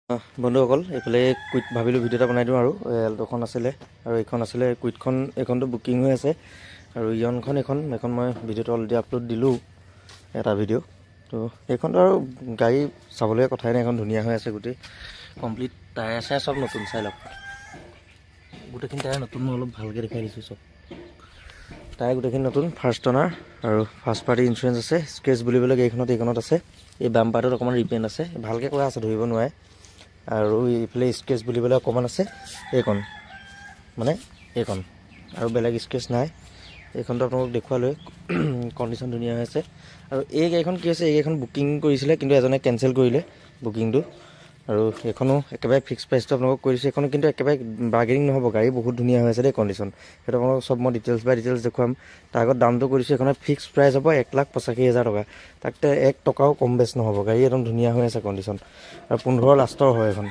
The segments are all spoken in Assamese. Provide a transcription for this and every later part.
বন্ধুসকল এইফালে কুইট ভাবিলোঁ ভিডিঅ' এটা বনাই দিওঁ আৰু এল্ট'খন আছিলে আৰু এইখন আছিলে কুইটখন এইখনটো বুকিং হৈ আছে আৰু ইয়নখন এইখন মই ভিডিঅ'টো অলৰেডি আপলোড দিলোঁ এটা ভিডিঅ' তো এইখনটো আৰু গাড়ী চাবলৈ কথাই নাই, এখন ধুনীয়া হৈ আছে, গোটেই কমপ্লিট টায়াৰ চায়াৰ চব নতুন, চাই লওক গোটেইখিনি টায়াৰ নতুন, মই অলপ ভালকৈ দেখাই দিছোঁ। চব টায়াৰ গোটেইখিনি নতুন, ফাৰ্ষ্ট অনাৰ আৰু ফাৰ্ষ্ট পাৰ্টি ইঞ্চুৰেঞ্চ আছে। স্ক্ৰেচ বুলিবলৈ এইখনত আছে, এই বাম্পাৰটোত অকণমান ৰিপেইণ্ট আছে, ভালকৈ কৰা আছে, ধৰিব নোৱাৰে। আৰু এইফালে স্কেচ বুলিবলৈ অকণমান আছে, এইখন আৰু বেলেগ স্কেচ নাই। এইখনটো আপোনালোকক দেখুৱালৈ কণ্ডিশ্যন ধুনীয়া হৈ আছে। আৰু এই গাড়ীখন কি হৈছে, এই গাড়ীখন বুকিং কৰিছিলে কিন্তু এজনে কেঞ্চেল কৰিলে বুকিংটো, আৰু এইখনো একেবাৰে ফিক্স প্ৰাইচটো আপোনালোকক কৈ দিছোঁ। এইখনো কিন্তু একেবাৰে বাৰ্গেনিং নহ'ব, গাড়ী বহুত ধুনীয়া হৈ আছে দেই কণ্ডিশ্যন। সেইটো আপোনালোকক চব মই ডিটেইলছ দেখুৱাম। তাৰ আগত দামটো কৰিছোঁ, এইখনৰ ফিক্স প্ৰাইচ হ'ব 1,85,000 টকা, তাতে 1 টকাও কম বেছ নহ'ব। গাড়ী একদম ধুনীয়া হৈ আছে কণ্ডিশ্যন, আৰু 15 লাষ্টৰ হয় এখন।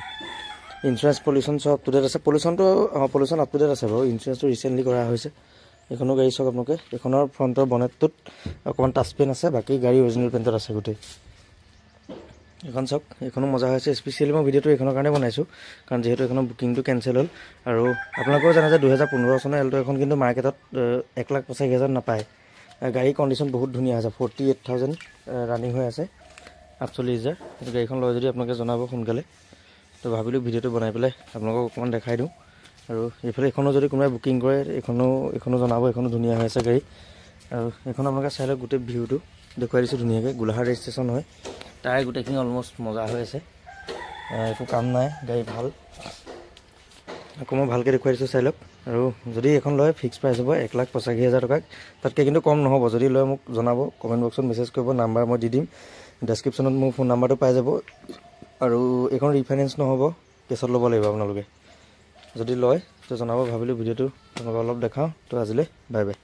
ইঞ্চুৰেঞ্চ পলিউশ্যন চব আপ টু ডেট আছে, পলিউশ্যন আপ টু ডেট আছে বাৰু, ইঞ্চুৰেঞ্চটো ৰিচেণ্টলি কৰা হৈছে। এইখনো গাড়ী চাওক আপোনালোকে, এইখনৰ ফ্ৰণ্টৰ বনেটটোত অকণমান টাচ পেন আছে, বাকী গাড়ী অৰিজিনেল পেণ্টত আছে গোটেই। এইখন চাওক, এইখনো মজা হৈছে। স্পেচিয়েলি মই ভিডিঅ'টো এইখনৰ কাৰণে বনাইছোঁ, কাৰণ যিহেতু এইখনৰ বুকিংটো কেঞ্চেল হ'ল। আৰু আপোনালোকেও জানে যে 2015 চনৰ এল্টো এখন কিন্তু মাৰ্কেটত 1,85,000 নাপায়। গাড়ী কণ্ডিশ্যন বহুত ধুনীয়া আছে, 48,000 ৰানিং হৈ আছে, 48,000। গাড়ীখন লয় যদি আপোনালোকে জনাব সোনকালে। তো ভাবিলোঁ ভিডিঅ'টো বনাই পেলাই আপোনালোকক অকণমান দেখাই দিওঁ। আৰু এইফালে এইখনো যদি কোনোবাই বুকিং কৰে, এইখনো জনাব, এইখনো ধুনীয়া হৈ আছে গাড়ী। আৰু এইখন আপোনালোকে চাই লওক, গোটেই ভিউটো দেখুৱাই দিছোঁ ধুনীয়াকৈ। গোলাঘাট ৰেজিষ্ট্ৰেশ্যন হয়, টায়াৰ গোটেইখিনি অলমষ্ট মজা হৈ আছে, একো কাম নাই, গাড়ী ভাল। আকৌ মই ভালকৈ দেখুৱাই দিছোঁ, চাই লওক। আৰু যদি এইখন লয় ফিক্স প্ৰাইচ হ'ব 1,85,000 টকা, তাতকৈ কিন্তু কম নহ'ব। যদি লয় মোক জনাব, কমেণ্ট বক্সত মেছেজ কৰিব, নাম্বাৰ মই দি দিম, ডেছক্ৰিপশ্যনত মোৰ ফোন নাম্বাৰটো পাই যাব। আৰু এইখন ৰিফাইনেন্স নহ'ব, কেছত ল'ব লাগিব আপোনালোকে। যদি লয় তো জনাব। ভাবিলোঁ ভিডিঅ'টো আপোনালোকক অলপ দেখাওঁ। তো আজিলৈ বাই বাই।